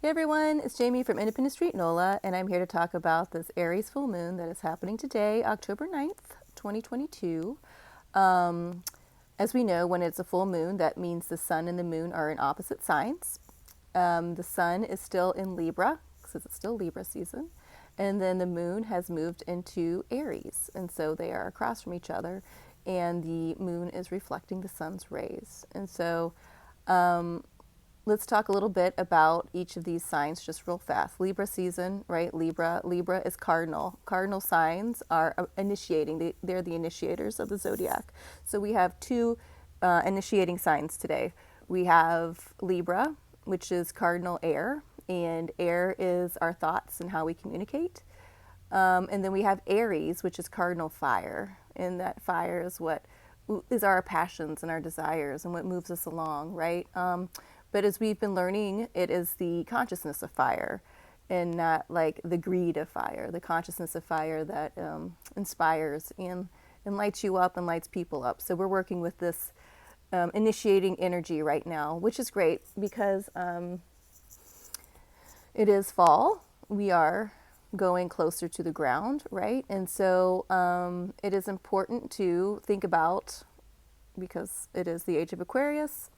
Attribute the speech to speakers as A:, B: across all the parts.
A: Hey everyone, it's Jamie from IndependenceStNola, and I'm here to talk about this Aries Full Moon that is happening today, October 9th, 2022. Um, as we know, when it's a full moon, that means the sun and the moon are in opposite signs. The sun is still in Libra, because it's still Libra season, and then the moon has moved into Aries, and so they are across from each other, and the moon is reflecting the sun's rays. And so um, let's talk a little bit about each of these signs just real fast. Libra season, right? Libra is cardinal. Cardinal signs are initiating. They're the initiators of the zodiac. So we have two initiating signs today. We have Libra, which is cardinal air, and air is our thoughts and how we communicate. And then we have Aries, which is cardinal fire, and that fire is what is our passions and our desires and what moves us along, right? But as we've been learning, it is the consciousness of fire and not like the greed of fire, the consciousness of fire that inspires and lights you up and lights people up. So we're working with this initiating energy right now, which is great because it is fall. We are going closer to the ground, right? And so it is important to think about, because it is the age of Aquarius,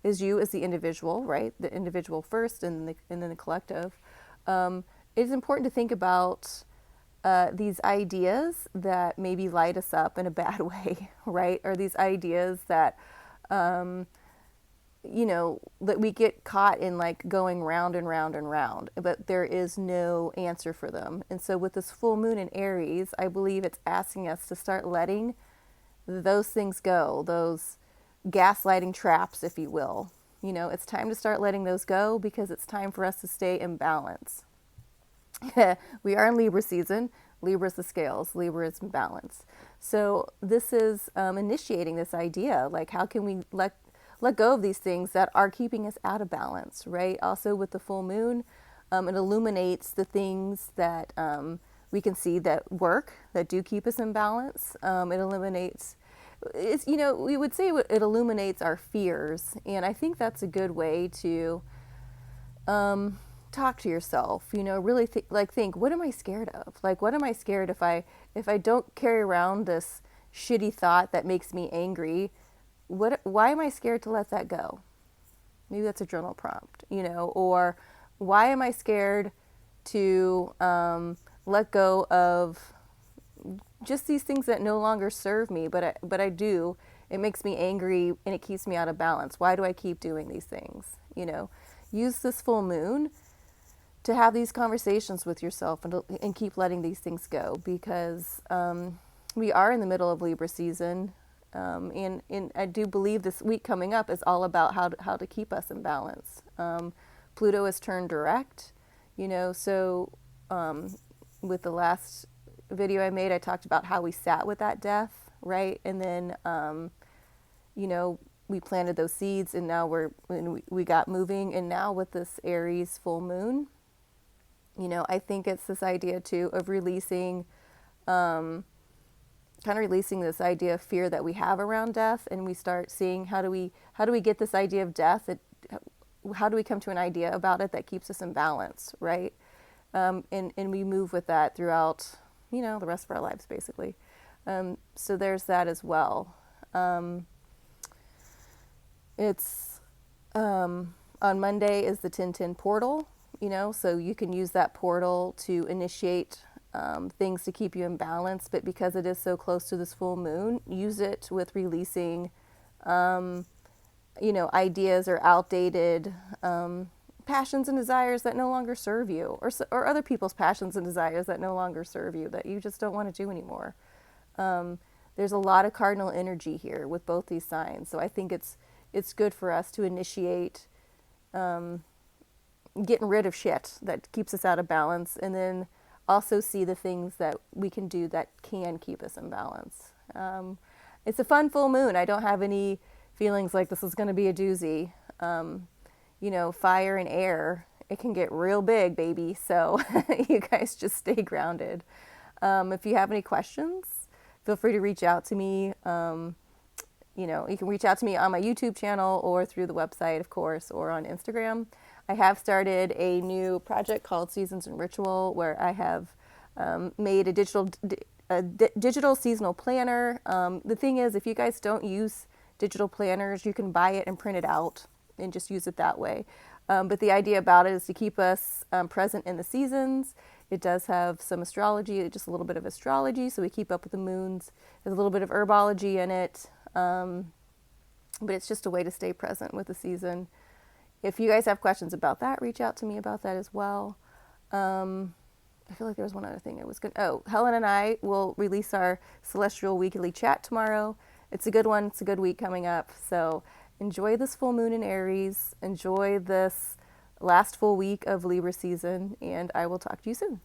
A: is you as the individual, right? The individual first and then the collective. It is important to think about these ideas that maybe light us up in a bad way, right? Or these ideas that, that we get caught in like going round and round and round, but there is no answer for them. And so with this full moon in Aries, I believe it's asking us to start letting those things go, those gaslighting traps, if you will. It's time to start letting those go because it's time for us to stay in balance. We are in Libra season. Libra is the scales. Libra is in balance. So this is initiating this idea, like how can we let go of these things that are keeping us out of balance, right? Also with the full moon, it illuminates the things that we can see that work, that do keep us in balance. It eliminates, we would say it illuminates our fears. And I think that's a good way to talk to yourself, really think, what am I scared of? Like, what am I scared if I don't carry around this shitty thought that makes me angry? Why am I scared to let that go? Maybe that's a journal prompt, or why am I scared to let go of just these things that no longer serve me, but I do. It makes me angry and it keeps me out of balance. Why do I keep doing these things? Use this full moon to have these conversations with yourself and keep letting these things go, because we are in the middle of Libra season. And I do believe this week coming up is all about how to keep us in balance. Pluto has turned direct, so with the last video I made, I talked about how we sat with that death, right? And then, we planted those seeds, and now we got moving. And now with this Aries full moon, I think it's this idea too of releasing, kind of releasing this idea of fear that we have around death, and we start seeing how do we get this idea of death? How do we come to an idea about it that keeps us in balance, right? And we move with that throughout, the rest of our lives, basically. So there's that as well. It's on Monday is the 1010 portal, so you can use that portal to initiate things to keep you in balance. But because it is so close to this full moon, use it with releasing, ideas or outdated passions and desires that no longer serve you, or other people's passions and desires that no longer serve you, that you just don't want to do anymore. There's a lot of cardinal energy here with both these signs, so I think it's good for us to initiate getting rid of shit that keeps us out of balance, and then also see the things that we can do that can keep us in balance. It's a fun full moon. I don't have any feelings like this is going to be a doozy. Fire and air, it can get real big, baby. So you guys just stay grounded. If you have any questions, feel free to reach out to me. you can reach out to me on my YouTube channel or through the website, of course, or on Instagram. I have started a new project called Seasons and Ritual, where I have made a digital seasonal planner. The thing is, if you guys don't use digital planners, you can buy it and print it out and just use it that way. But the idea about it is to keep us present in the seasons. It does have some astrology, just a little bit of astrology, so we keep up with the moons. There's a little bit of herbology in it, but it's just a way to stay present with the season. If you guys have questions about that, reach out to me about that as well. I feel like there was one other thing I was going to... Oh, Helen and I will release our Celestial Weekly Chat tomorrow. It's a good one. It's a good week coming up. So enjoy this full moon in Aries. Enjoy this last full week of Libra season, and I will talk to you soon.